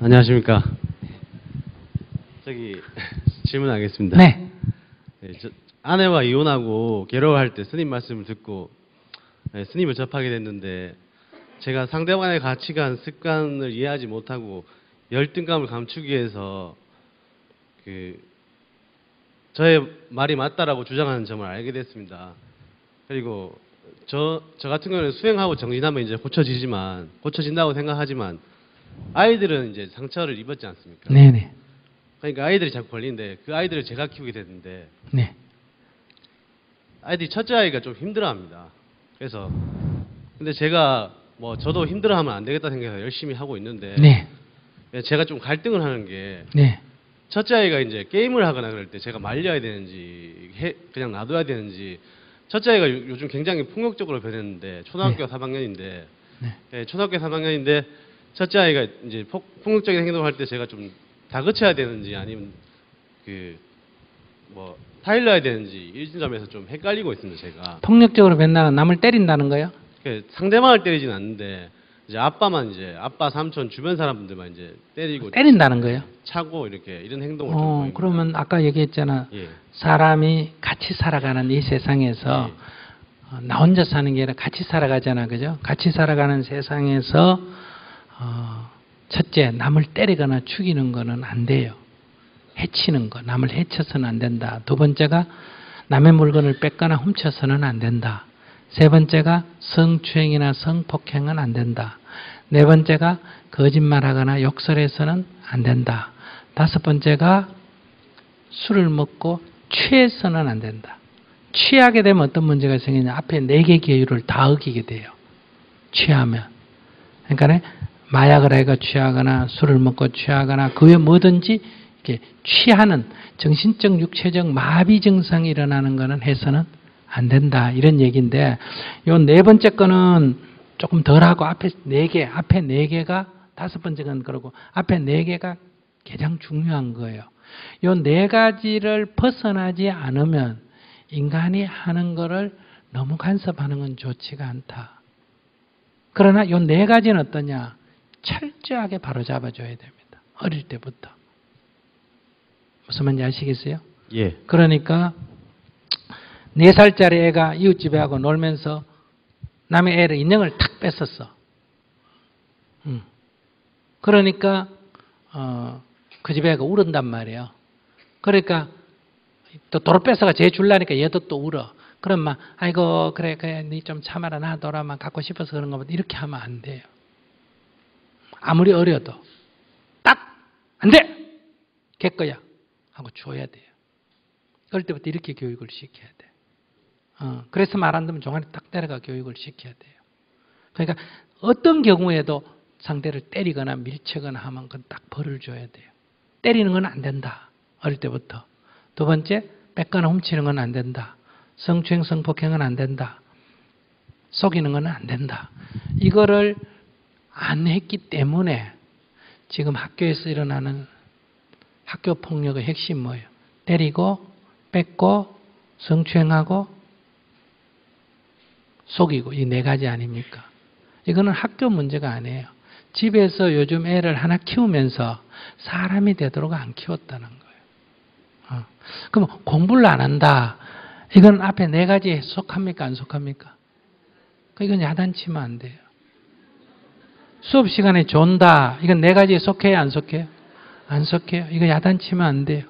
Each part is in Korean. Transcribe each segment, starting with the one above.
안녕하십니까. 질문하겠습니다. 네. 네, 아내와 이혼하고 괴로워할 때 스님 말씀을 듣고 스님을 접하게 됐는데 제가 상대방의 가치관, 습관을 이해하지 못하고 열등감을 감추기 위해서 저의 말이 맞다라고 주장하는 점을 알게 됐습니다. 그리고 저 같은 경우는 수행하고 정진하면 이제 고쳐진다고 생각하지만 아이들은 이제 상처를 입었지 않습니까? 네네. 그러니까 아이들이 자꾸 걸리는데 그 아이들을 제가 키우게 됐는데 네. 아이들이 첫째 아이가 좀 힘들어합니다. 그래서 근데 제가 저도 힘들어하면 안 되겠다 생각해서 열심히 하고 있는데 네. 제가 좀 갈등을 하는 게 네. 첫째 아이가 이제 게임을 하거나 그럴 때 제가 말려야 되는지 그냥 놔둬야 되는지 첫째 아이가 요즘 굉장히 폭력적으로 변했는데 초등학교 네. 3학년인데 네. 초등학교 3학년인데 첫째 아이가 이제 폭력적인 행동을 할 때 제가 좀 다그쳐야 되는지 아니면 타일러야 되는지 이런 점에서 좀 헷갈리고 있습니다. 제가 폭력적으로 변나가 남을 때린다는 거요? 상대방을 때리진 않는데 이제 아빠 삼촌 주변 사람들만 이제 때린다는 거예요? 차고 이런 행동을 좀 보입니다. 그러면 아까 얘기했잖아. 예. 사람이 같이 살아가는 이 세상에서 나 혼자 사는 게 아니라 같이 살아가잖아, 그죠? 같이 살아가는 세상에서 첫째, 남을 때리거나 죽이는 거는 안 돼요. 해치는 거, 남을 해쳐서는 안 된다. 두 번째가 남의 물건을 뺏거나 훔쳐서는 안 된다. 세 번째가 성추행이나 성폭행은 안 된다. 네 번째가 거짓말하거나 욕설해서는 안 된다. 다섯 번째가 술을 먹고 취해서는 안 된다. 취하게 되면 어떤 문제가 생기냐. 앞에 4개 계율을 다 어기게 돼요. 취하면. 그러니까 마약을 해가 취하거나 술을 먹고 취하거나 그 외 뭐든지 이렇게 취하는 정신적, 육체적 마비 증상이 일어나는 거는 해서는 안 된다. 이런 얘기인데 요 네 번째 거는 조금 덜하고 앞에 4개가 다섯 번째는 그러고 앞에 4개가 가장 중요한 거예요. 요 4가지를 벗어나지 않으면 인간이 하는 거를 너무 간섭하는 건 좋지가 않다. 그러나 요 4가지는 어떠냐? 철저하게 바로잡아줘야 됩니다. 어릴 때부터. 무슨 말인지 아시겠어요? 예. 그러니까 4살짜리 애가 이웃집에 하고 놀면서 남의 애를 인형을 탁 뺏었어. 그러니까 그 집에 애가 울은단 말이에요. 그러니까 또 도로 뺏어가 쟤 줄라니까 얘도 또 울어. 그럼 막 아이고 그래 니 좀 참아라 놔둬라 막 갖고 싶어서 그런 거보다 이렇게 하면 안 돼요. 아무리 어려도 딱 안 돼! 걔 거야 하고 줘야 돼요. 그럴 때부터 이렇게 교육을 시켜야 돼. 그래서 말 안 듣면 종아리 딱 때려가 교육을 시켜야 돼요. 그러니까 어떤 경우에도 상대를 때리거나 밀치거나 하면 그건 딱 벌을 줘야 돼요. 때리는 건 안 된다. 어릴 때부터. 두 번째, 뺏거나 훔치는 건 안 된다. 성추행, 성폭행은 안 된다. 속이는 건 안 된다. 이거를 안 했기 때문에 지금 학교에서 일어나는 학교 폭력의 핵심 뭐예요? 때리고, 뺏고, 성추행하고, 속이고 이 4가지 아닙니까? 이거는 학교 문제가 아니에요. 집에서 요즘 애를 하나 키우면서 사람이 되도록 안 키웠다는 거예요. 그럼 공부를 안 한다. 이건 앞에 4가지에 속합니까? 안 속합니까? 이건 야단치면 안 돼요. 수업 시간에 존다. 이건 4가지에 속해요? 안 속해요? 안 속해요. 이거 야단치면 안 돼요.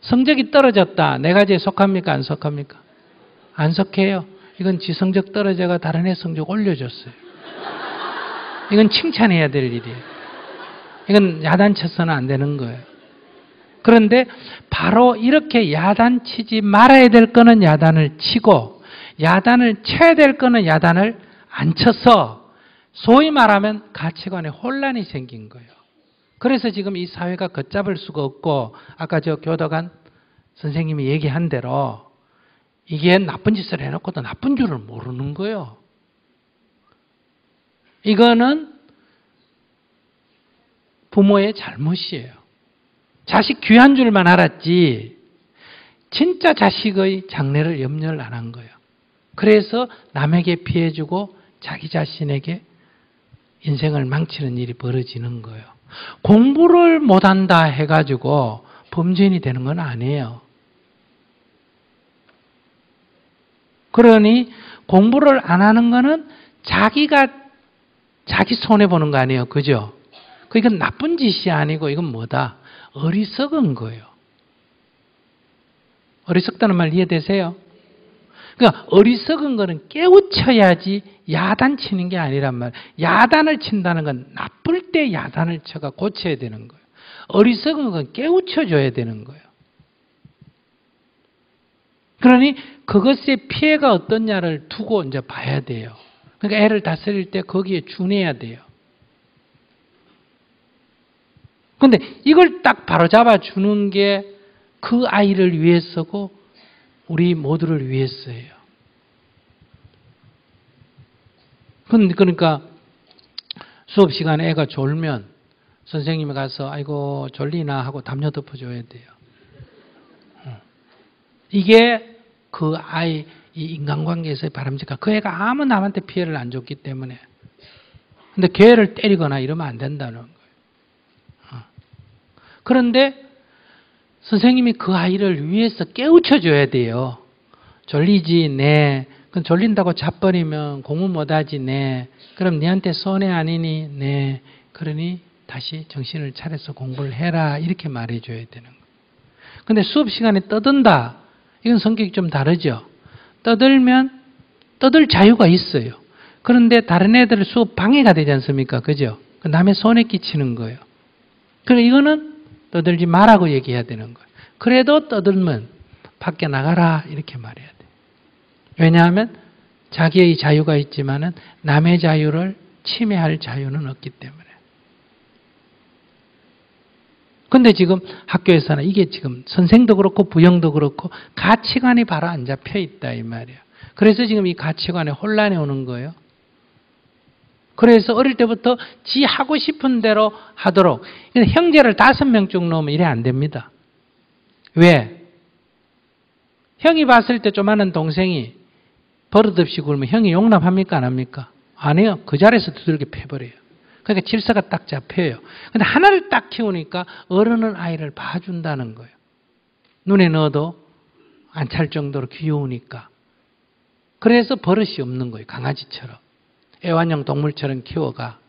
성적이 떨어졌다. 4가지에 속합니까? 안 속합니까? 안 속해요. 이건 지 성적 떨어져가 다른 애 성적 올려줬어요. 이건 칭찬해야 될 일이에요. 이건 야단쳐서는 안 되는 거예요. 그런데 바로 이렇게 야단치지 말아야 될 거는 야단을 치고 야단을 쳐야 될 거는 야단을 안 쳐서 소위 말하면 가치관에 혼란이 생긴 거예요. 그래서 지금 이 사회가 걷잡을 수가 없고 아까 저 교도관 선생님이 얘기한 대로 이게 나쁜 짓을 해놓고도 나쁜 줄을 모르는 거예요. 이거는 부모의 잘못이에요. 자식 귀한 줄만 알았지 진짜 자식의 장래를 염려를 안 한 거예요. 그래서 남에게 피해주고 자기 자신에게 인생을 망치는 일이 벌어지는 거예요. 공부를 못한다 해가지고 범죄인이 되는 건 아니에요. 그러니 공부를 안 하는 거는 자기 손해보는 거 아니에요. 그죠? 이건 나쁜 짓이 아니고 이건 뭐다? 어리석은 거예요. 어리석다는 말 이해되세요? 그러니까 어리석은 거는 깨우쳐야지 야단치는 게 아니란 말이에요. 야단을 친다는 건 나쁠 때 야단을 쳐가 고쳐야 되는 거예요. 어리석은 건 깨우쳐줘야 되는 거예요. 그러니 그것의 피해가 어떠냐를 두고 이제 봐야 돼요. 그러니까 애를 다스릴 때 거기에 준해야 돼요. 근데 이걸 딱 바로잡아 주는 게 그 아이를 위해서고 우리 모두를 위해서예요. 그러니까 수업 시간에 애가 졸면 선생님이 가서 아이고 졸리나 하고 담요 덮어줘야 돼요. 이게 그 아이 이 인간관계에서의 바람직한 그 애가 아무 남한테 피해를 안 줬기 때문에 근데 걔를 때리거나 이러면 안 된다는 거예요. 그런데 선생님이 그 아이를 위해서 깨우쳐줘야 돼요. 졸리지, 네. 그럼 졸린다고 자버리면 공부 못하지, 네. 그럼 니한테 손해 아니니, 네. 그러니 다시 정신을 차려서 공부를 해라. 이렇게 말해줘야 되는 거예요. 근데 수업 시간에 떠든다. 이건 성격이 좀 다르죠. 떠들면 떠들 자유가 있어요. 그런데 다른 애들 수업 방해가 되지 않습니까? 그죠? 남의 손에 끼치는 거예요. 그러니까 이거는 떠들지 말라고 얘기해야 되는 거예요. 그래도 떠들면 밖에 나가라 이렇게 말해야 돼요. 왜냐하면 자기의 자유가 있지만은 남의 자유를 침해할 자유는 없기 때문에. 근데 지금 학교에서는 이게 지금 선생도 그렇고 부형도 그렇고 가치관이 바로 안 잡혀 있다 이 말이에요. 그래서 지금 이 가치관에 혼란이 오는 거예요. 그래서 어릴 때부터 지 하고 싶은 대로 하도록. 형제를 5명쯤 놓으면 이래 안 됩니다. 왜? 형이 봤을 때 조만한 동생이 버릇없이 굴면 형이 용납합니까? 안 합니까? 안 해요. 그 자리에서 두들겨 패버려요. 그러니까 질서가 딱 잡혀요. 근데 하나를 딱 키우니까 어른은 아이를 봐준다는 거예요. 눈에 넣어도 안 찰 정도로 귀여우니까. 그래서 버릇이 없는 거예요. 강아지처럼. 애완용 동물처럼 키워가.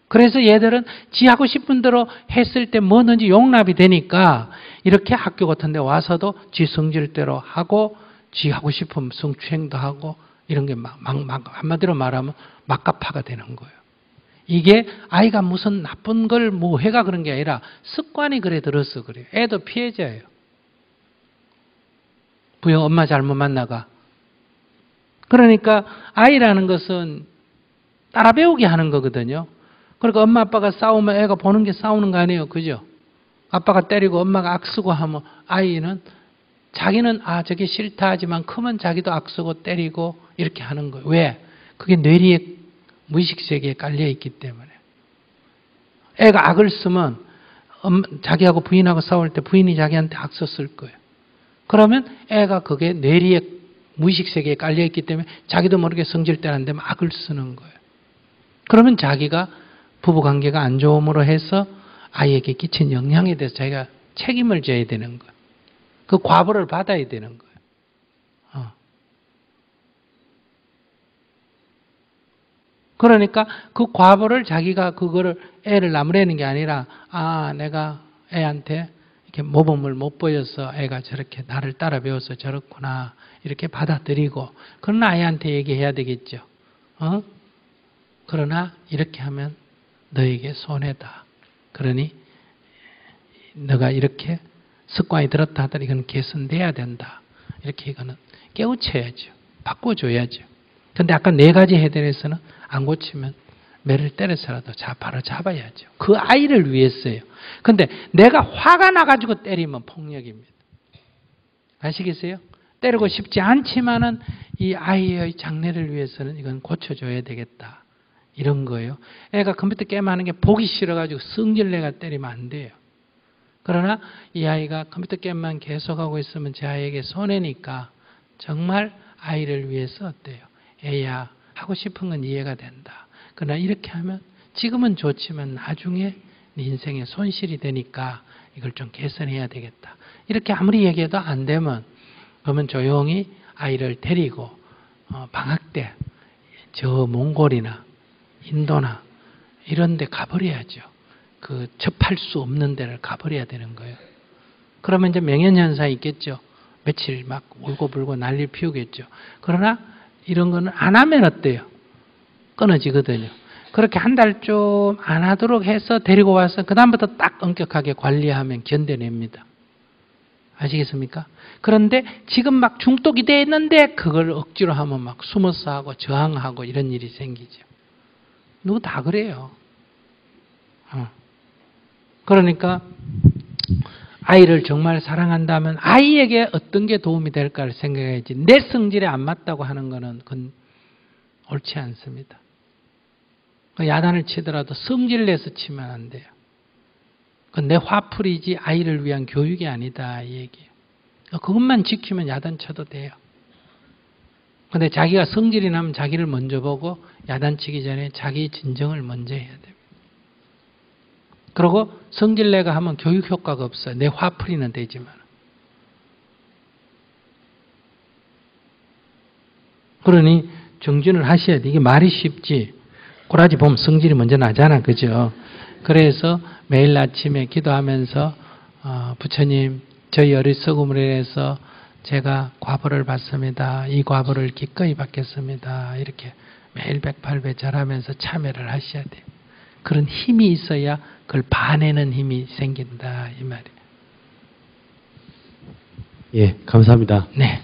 그래서 얘들은 지 하고 싶은 대로 했을 때 뭐든지 용납이 되니까 이렇게 학교 같은 데 와서도 지 성질대로 하고 지 하고 싶은 성추행도 하고 이런 게 한마디로 말하면 막가파가 되는 거예요. 이게 아이가 무슨 나쁜 걸 뭐 해가 그런 게 아니라 습관이 그래 들어서 그래요. 애도 피해자예요. 부형 엄마 잘못 만나가. 그러니까 아이라는 것은 따라 배우게 하는 거거든요. 그러니까 엄마 아빠가 싸우면 애가 보는 게 싸우는 거 아니에요. 그죠? 아빠가 때리고 엄마가 악쓰고 하면 아이는 자기는 저게 싫다 하지만 크면 자기도 악쓰고 때리고 이렇게 하는 거예요. 왜? 그게 뇌리에 무의식 세계에 깔려 있기 때문에. 애가 악을 쓰면 자기하고 부인하고 싸울 때 부인이 자기한테 악 썼을 거예요. 그러면 애가 그게 뇌리에 무의식 세계에 깔려 있기 때문에 자기도 모르게 성질대로 안 되면 악을 쓰는 거예요. 그러면 자기가 부부관계가 안 좋음으로 해서 아이에게 끼친 영향에 대해서 자기가 책임을 져야 되는 거예요. 그 과보를 받아야 되는 거예요. 그러니까 그 과보를 자기가 그거를 애를 나무라는 게 아니라 내가 애한테 이렇게 모범을 못 보여서 애가 저렇게 나를 따라 배워서 저렇구나 이렇게 받아들이고 그런 아이한테 얘기해야 되겠죠. 그러나 이렇게 하면 너에게 손해다. 그러니 너가 이렇게 습관이 들었다 하더니 이건 개선돼야 된다. 이렇게 이거는 깨우쳐야죠. 바꿔줘야죠. 근데 아까 4가지 해변에서는 안 고치면 매를 때려서라도 바로 잡아야죠. 그 아이를 위해서요. 근데 내가 화가 나가지고 때리면 폭력입니다. 아시겠어요? 때리고 싶지 않지만은 이 아이의 장래를 위해서는 이건 고쳐줘야 되겠다. 이런 거예요. 애가 컴퓨터 게임하는 게 보기 싫어가지고 성질내가 때리면 안 돼요. 그러나 이 아이가 컴퓨터 게임만 계속하고 있으면 제 아이에게 손해니까 정말 아이를 위해서 어때요? 애야 하고 싶은 건 이해가 된다. 그러나 이렇게 하면 지금은 좋지만 나중에 네 인생에 손실이 되니까 이걸 좀 개선해야 되겠다. 이렇게 아무리 얘기해도 안 되면 그러면 조용히 아이를 데리고 방학 때 저 몽골이나 인도나 이런 데 가버려야죠. 그 접할 수 없는 데를 가버려야 되는 거예요. 그러면 이제 명예현상이 있겠죠. 며칠 막 울고불고 난리 피우겠죠. 그러나 이런 거는 안 하면 어때요? 끊어지거든요. 그렇게 한 달 좀 안 하도록 해서 데리고 와서 그 다음부터 딱 엄격하게 관리하면 견뎌냅니다. 아시겠습니까? 그런데 지금 막 중독이 돼 있는데 그걸 억지로 하면 막 숨어서 하고 저항하고 이런 일이 생기죠. 누구 다 그래요. 그러니까 아이를 정말 사랑한다면 아이에게 어떤 게 도움이 될까를 생각해야지 내 성질에 안 맞다고 하는 거는 그건 옳지 않습니다. 야단을 치더라도 성질 내서 치면 안 돼요. 그건 내 화풀이지 아이를 위한 교육이 아니다 이 얘기예요. 그것만 지키면 야단 쳐도 돼요. 근데 자기가 성질이 나면 자기를 먼저 보고 야단 치기 전에 자기 진정을 먼저 해야 됩니다. 그리고 성질내가 하면 교육 효과가 없어요. 내 화풀이는 되지만. 그러니 정진을 하셔야 돼. 이게 말이 쉽지. 꼬라지 보면 성질이 먼저 나잖아. 그죠? 그래서 매일 아침에 기도하면서 부처님 저희 어리석음으로 인해서 제가 과보를 받습니다. 이 과보를 기꺼이 받겠습니다. 이렇게 매일 108배 절하면서 참여를 하셔야 돼요. 그런 힘이 있어야 그걸 봐내는 힘이 생긴다 이 말이에요. 예, 감사합니다. 네.